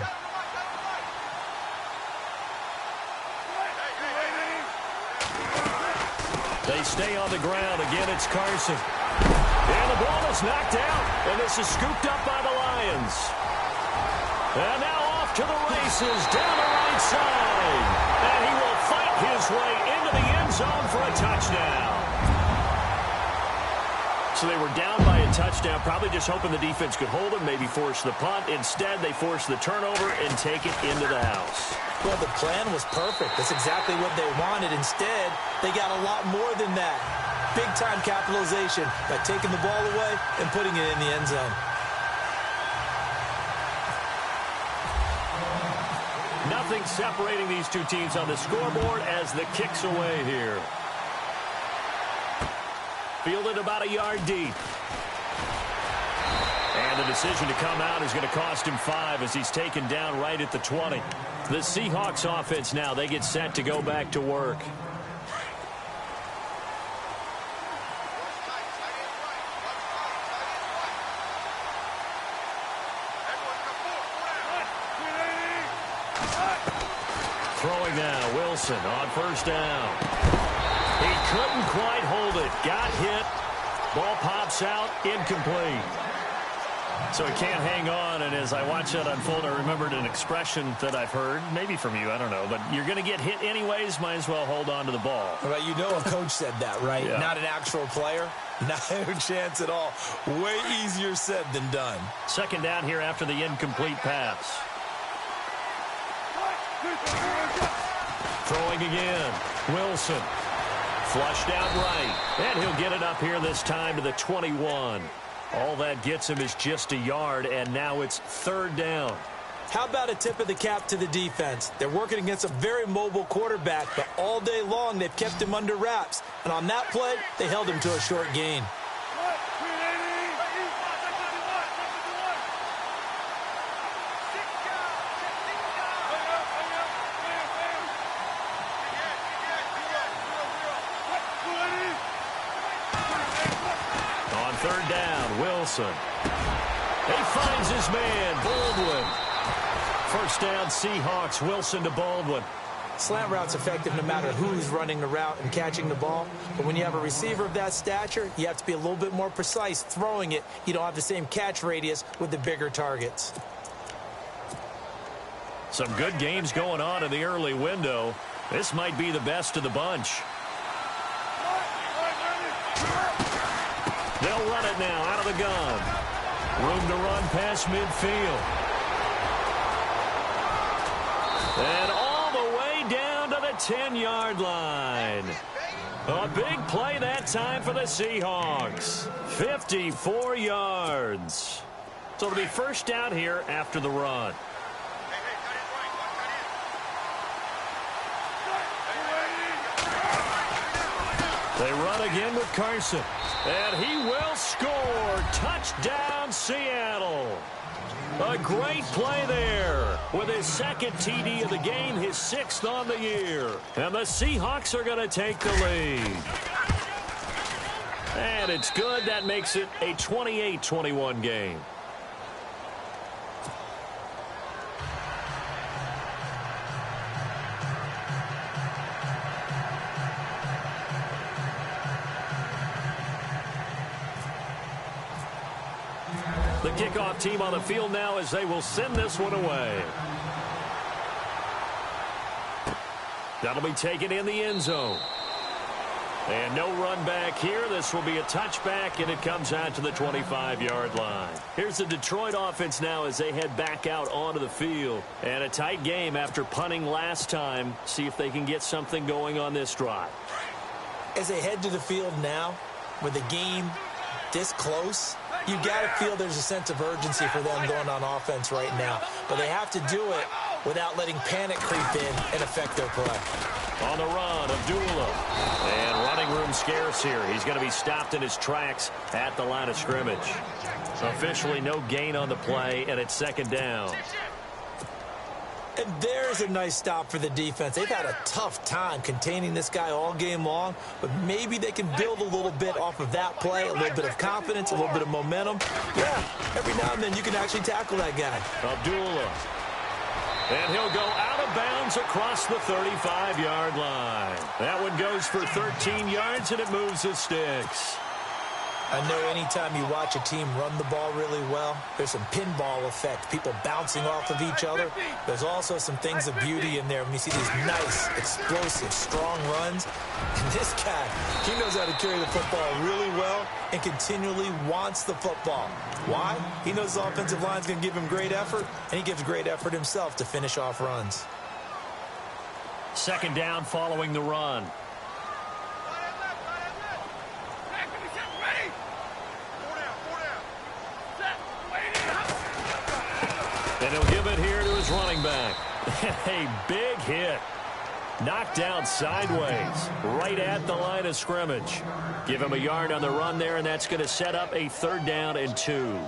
Speaker 2: They stay on the ground. Again, it's Carson. And the ball is knocked out. And this is scooped up by the Lions. And now off to the races down the right side. And he will fight his way into the end zone for a touchdown. So they were down by a touchdown, probably just hoping the defense could hold them, maybe force the punt. Instead, they force the turnover and take it into the house.
Speaker 3: Well, the plan was perfect. That's exactly what they wanted. Instead, they got a lot more than that. Big-time capitalization by taking the ball away and putting it in the end zone.
Speaker 2: Nothing separating these two teams on the scoreboard as the kick's away here. Fielded about a yard deep. And the decision to come out is going to cost him 5 as he's taken down right at the 20. The Seahawks offense now, they get set to go back to work. Throwing now, Wilson on first down. He couldn't quite hold it. Got hit. Ball pops out. Incomplete. So he can't hang on. And as I watch that unfold, I remembered an expression that I've heard, maybe from you, I don't know. But you're going to get hit anyways. Might as well hold on to the ball.
Speaker 3: Well, you know a coach said that, right?
Speaker 2: Yeah.
Speaker 3: Not an actual player. Not a chance at all. Way easier said than done.
Speaker 2: 2nd down here after the incomplete pass. Throwing again. Wilson. Flushed out right. And he'll get it up here this time to the 21. All that gets him is just a yard, and now it's 3rd down.
Speaker 3: How about a tip of the cap to the defense? They're working against a very mobile quarterback, but all day long they've kept him under wraps. And on that play, they held him to a short gain.
Speaker 2: On 3rd down, Wilson. He finds his man, Baldwin. First down, Seahawks. Wilson to Baldwin.
Speaker 3: Slant route's effective no matter who's running the route and catching the ball. But when you have a receiver of that stature, you have to be a little bit more precise throwing it. You don't have the same catch radius with the bigger targets.
Speaker 2: Some good games going on in the early window. This might be the best of the bunch. They'll run it now out of the gun. Room to run past midfield. And all the way down to the 10-yard line. A big play that time for the Seahawks. 54 yards. So it'll be first down here after the run. They run again with Carson. And he will score. Touchdown, Seattle. A great play there with his 2nd TD of the game, his 6th on the year. And the Seahawks are going to take the lead. And it's good. That makes it a 28-21 game. The kickoff team on the field now as they will send this one away. That'll be taken in the end zone. And no run back here. This will be a touchback, and it comes out to the 25-yard line. Here's the Detroit offense now as they head back out onto the field. And a tight game after punting last time. See if they can get something going on this drive.
Speaker 3: As they head to the field now, with the game this close, you got to feel there's a sense of urgency for them going on offense right now. But they have to do it without letting panic creep in and affect their play.
Speaker 2: On the run, Abdullah. And running room scarce here. He's going to be stopped in his tracks at the line of scrimmage. Officially no gain on the play, and it's second down.
Speaker 3: And there's a nice stop for the defense. They've had a tough time containing this guy all game long, but maybe they can build a little bit off of that play, a little bit of confidence, a little bit of momentum. Yeah, every now and then you can actually tackle that guy.
Speaker 2: Abdullah. And he'll go out of bounds across the 35-yard line. That one goes for 13 yards, and it moves the sticks.
Speaker 3: I know anytime you watch a team run the ball really well, there's some pinball effect, people bouncing off of each other. There's also some things of beauty in there when you see these nice, explosive, strong runs. And this guy, he knows how to carry the football really well and continually wants the football. Why? He knows his offensive line's going to give him great effort, and he gives great effort himself to finish off runs.
Speaker 2: Second down following the run. And he'll give it here to his running back. A big hit. Knocked down sideways, right at the line of scrimmage. Give him a yard on the run there, and that's going to set up a 3rd down and 2.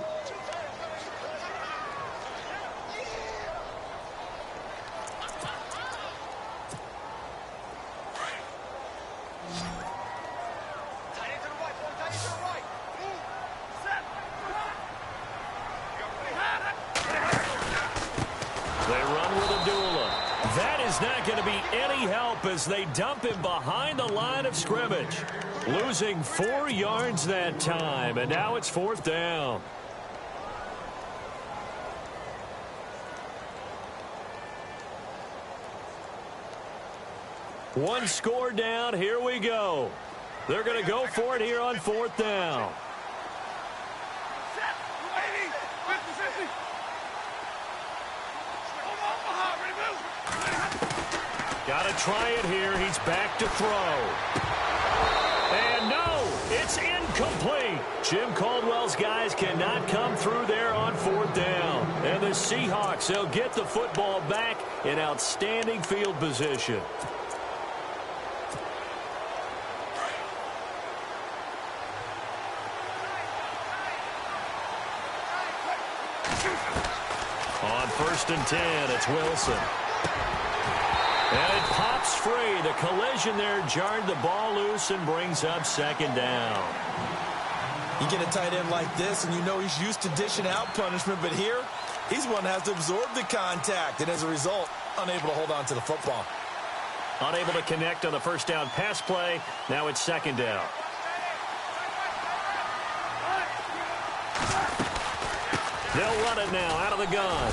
Speaker 2: As they dump him behind the line of scrimmage. Losing 4 yards that time, and now it's 4th down. One score down. Here we go. They're going to go for it here on 4th down. Got to try it here. He's back to throw. And no, it's incomplete. Jim Caldwell's guys cannot come through there on 4th down. And the Seahawks, they'll get the football back in outstanding field position. On 1st and 10, it's Wilson. And it pops free. The collision there jarred the ball loose and brings up 2nd down.
Speaker 3: You get a tight end like this, and you know he's used to dishing out punishment, but here, he's one that has to absorb the contact, and as a result, unable to hold on to the football.
Speaker 2: Unable to connect on the 1st down pass play. Now it's 2nd down. They'll run it now out of the gun.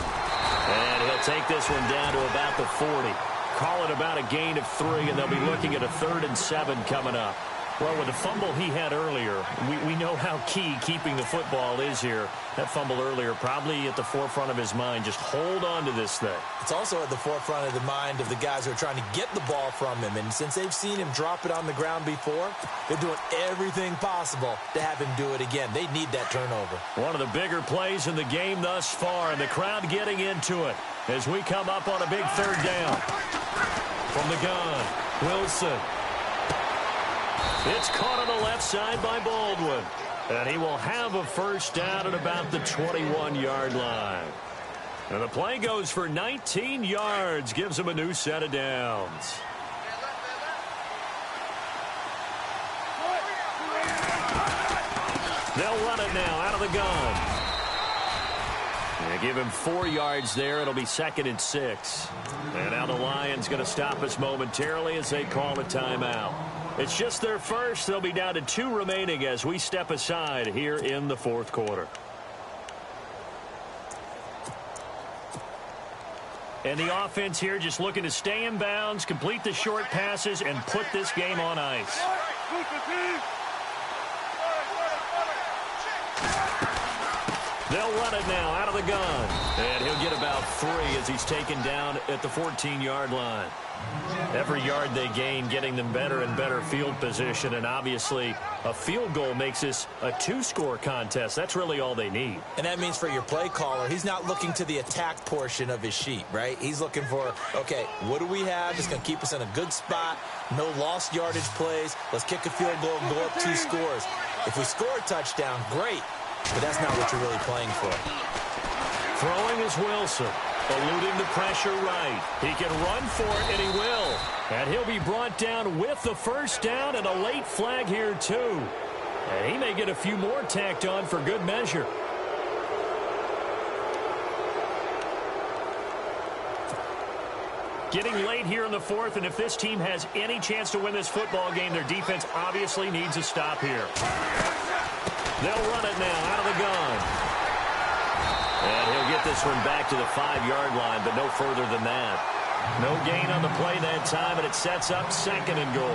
Speaker 2: And he'll take this one down to about the 40. Call it about a gain of 3, and they'll be looking at a 3rd and 7 coming up. Well, with the fumble he had earlier, we know how key keeping the football is here. That fumble earlier probably at the forefront of his mind. Just hold on to this thing.
Speaker 3: It's also at the forefront of the mind of the guys who are trying to get the ball from him. And since they've seen him drop it on the ground before, they're doing everything possible to have him do it again. They need that turnover. One of the bigger plays in the game thus far, and the crowd getting into it as we come up on a big 3rd down. From the gun, Wilson. It's caught on the left side by Baldwin. And he will have a 1st down at about the 21-yard line. And the play goes for 19 yards. Gives him a new set of downs. They'll run it now out of the gun. They give him 4 yards there. It'll be 2nd and 6. And now the Lions going to stop us momentarily as they call a timeout. It's just their first. They'll be down to 2 remaining as we step aside here in the 4th quarter.
Speaker 2: And the offense here just looking to stay in bounds, complete the short passes, and put this game on ice. They'll run it now out of the gun. And he'll get about 3 as he's taken down at the 14-yard line. Every yard they gain, getting them better and better field position. And obviously, a field goal makes this a 2-score contest. That's really all they need.
Speaker 3: And that means for your play caller, he's not looking to the attack portion of his sheet, right? He's looking for, okay, what do we have that's going to keep us in a good spot? No lost yardage plays. Let's kick a field goal and go up 2 scores. If we score a touchdown, great. But that's not what you're really playing for.
Speaker 2: Throwing is Wilson. Eluding the pressure right. He can run for it, and he will. And he'll be brought down with the first down and a late flag here, too. And he may get a few more tacked on for good measure. Getting late here in the 4th, and if this team has any chance to win this football game, their defense obviously needs a stop here. They'll run it now out of the gun. And he'll get this one back to the 5-yard line, but no further than that. No gain on the play that time, and it sets up 2nd and goal.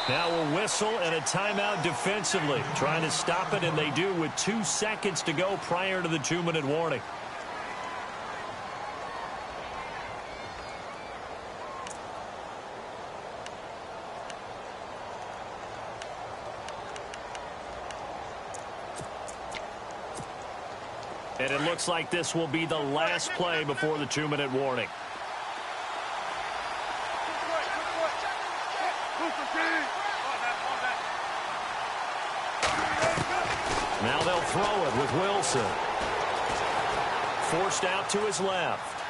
Speaker 2: Now a whistle and a timeout defensively. Trying to stop it, and they do with 2 seconds to go prior to the 2-minute warning. And it looks like this will be the last play before the 2-minute warning. Now they'll throw it with Wilson. Forced out to his left.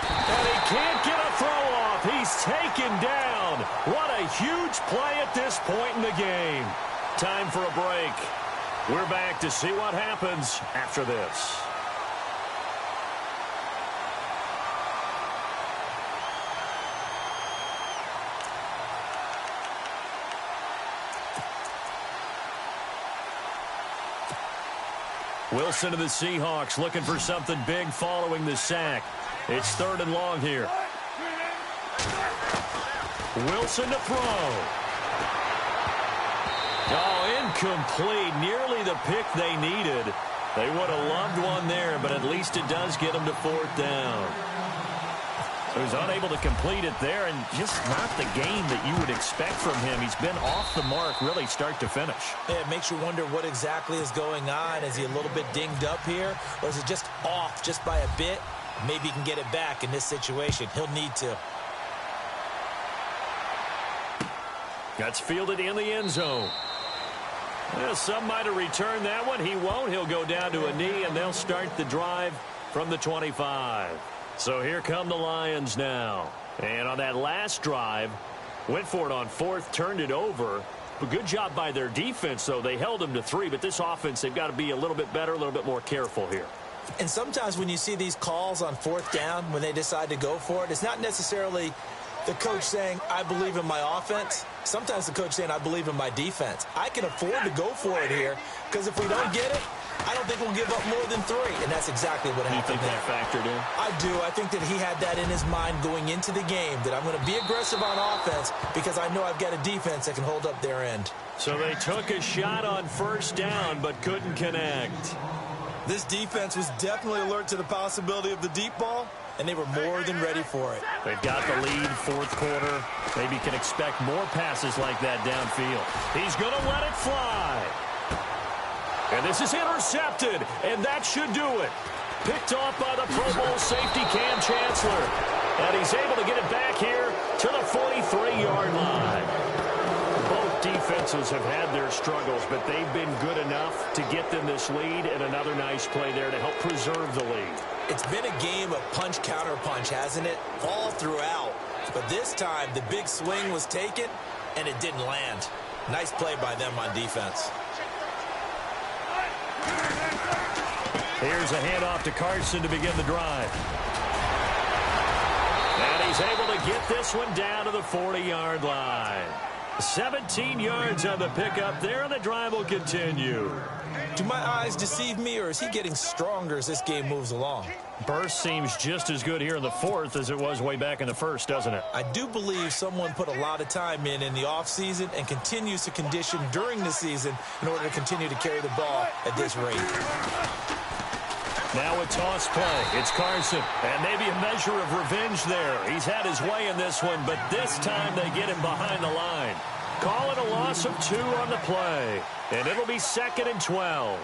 Speaker 2: And he can't get a throw off. He's taken down. What a huge play at this point in the game. Time for a break. We're back to see what happens after this. Wilson to the Seahawks looking for something big following the sack. It's 3rd and long here. Wilson to throw. Oh, incomplete. Nearly the pick they needed. They would have loved one there, but at least it does get them to 4th down. So he's unable to complete it there, and just not the game that you would expect from him. He's been off the mark really start to finish.
Speaker 3: Yeah, it makes you wonder what exactly is going on. Is he a little bit dinged up here, or is it just off just by a bit? Maybe he can get it back in this situation. He'll need to.
Speaker 2: That's fielded in the end zone. Well, some might have returned that one. He won't. He'll go down to a knee, and they'll start the drive from the 25. So here come the Lions now. And on that last drive, went for it on 4th, turned it over. But good job by their defense, though. They held them to 3, but this offense, they've got to be a little bit better, a little bit more careful here.
Speaker 3: And sometimes when you see these calls on 4th down, when they decide to go for it, it's not necessarily the coach saying, I believe in my offense. Sometimes the coach saying, I believe in my defense. I can afford to go for it here, because if we don't get it, I don't think we'll give up more than 3. And that's exactly what happened there.
Speaker 2: You think that factored in?
Speaker 3: I do. I think that he had that in his mind going into the game, that I'm going to be aggressive on offense because I know I've got a defense that can hold up their end.
Speaker 2: So they took a shot on 1st down but couldn't connect.
Speaker 3: This defense was definitely alert to the possibility of the deep ball, and they were more than ready for it.
Speaker 2: They've got the lead, 4th quarter. Maybe can expect more passes like that downfield. He's going to let it fly. And this is intercepted, and that should do it. Picked off by the Pro Bowl safety Cam Chancellor. And he's able to get it back here to the 43-yard line. Both defenses have had their struggles, but they've been good enough to get them this lead, and another nice play there to help preserve the lead.
Speaker 3: It's been a game of punch-counter-punch, hasn't it? All throughout. But this time, the big swing was taken, and it didn't land. Nice play by them on defense.
Speaker 2: Here's a handoff to Carson to begin the drive. And he's able to get this one down to the 40-yard line. 17 yards on the pickup there, and the drive will continue.
Speaker 3: Do my eyes deceive me, or is he getting stronger as this game moves along?
Speaker 2: Burst seems just as good here in the fourth as it was way back in the first, doesn't it?
Speaker 3: I do believe someone put a lot of time in the offseason and continues to condition during the season in order to continue to carry the ball at this rate.
Speaker 2: Now a toss play. It's Carson, and maybe a measure of revenge there. He's had his way in this one, but this time they get him behind the line. Call it a loss of 2 on the play, and it'll be 2nd and 12.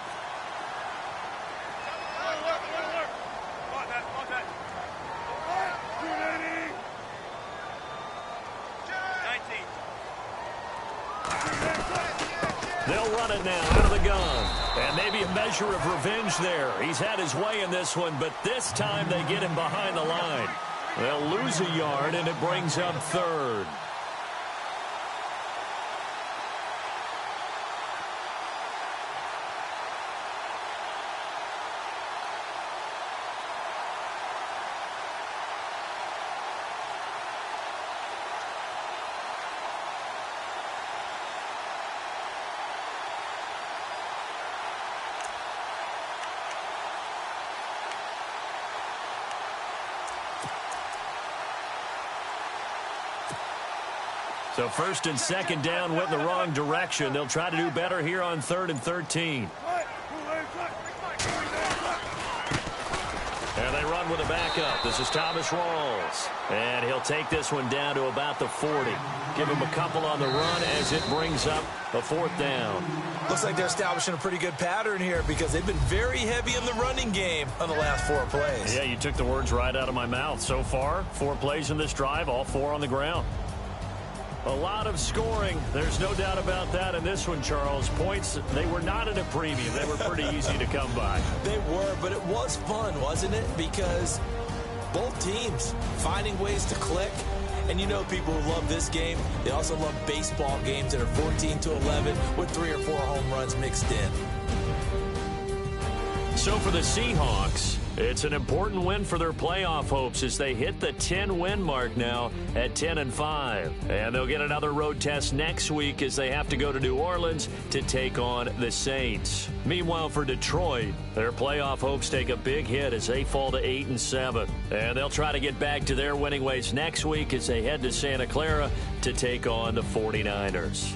Speaker 2: They'll run it now out of the gun. And maybe a measure of revenge there. He's had his way in this one, but this time they get him behind the line. They'll lose a yard, and it brings up 3rd. So 1st and 2nd down went in the wrong direction. They'll try to do better here on 3rd and 13. And they run with a backup. This is Thomas Rawls. And he'll take this one down to about the 40. Give him a couple on the run as it brings up a 4th down.
Speaker 3: Looks like they're establishing a pretty good pattern here because they've been very heavy in the running game on the last 4 plays.
Speaker 2: Yeah, you took the words right out of my mouth. So far, 4 plays in this drive, all 4 on the ground. A lot of scoring. There's no doubt about that in this one, Charles. Points, they were not at a premium. They were pretty easy to come by.
Speaker 3: They were, but it was fun, wasn't it? Because both teams finding ways to click. And you know people who love this game, they also love baseball games that are 14-11 with 3 or 4 home runs mixed in.
Speaker 2: So for the Seahawks, it's an important win for their playoff hopes as they hit the 10-win mark now at 10-5. And they'll get another road test next week as they have to go to New Orleans to take on the Saints. Meanwhile, for Detroit, their playoff hopes take a big hit as they fall to 8-7. And they'll try to get back to their winning ways next week as they head to Santa Clara to take on the 49ers.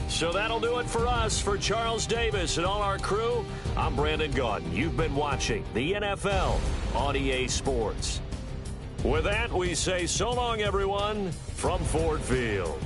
Speaker 2: So that'll do it for us. For Charles Davis and all our crew, I'm Brandon Gaudin. You've been watching the NFL on EA Sports. With that, we say so long, everyone, from Ford Field.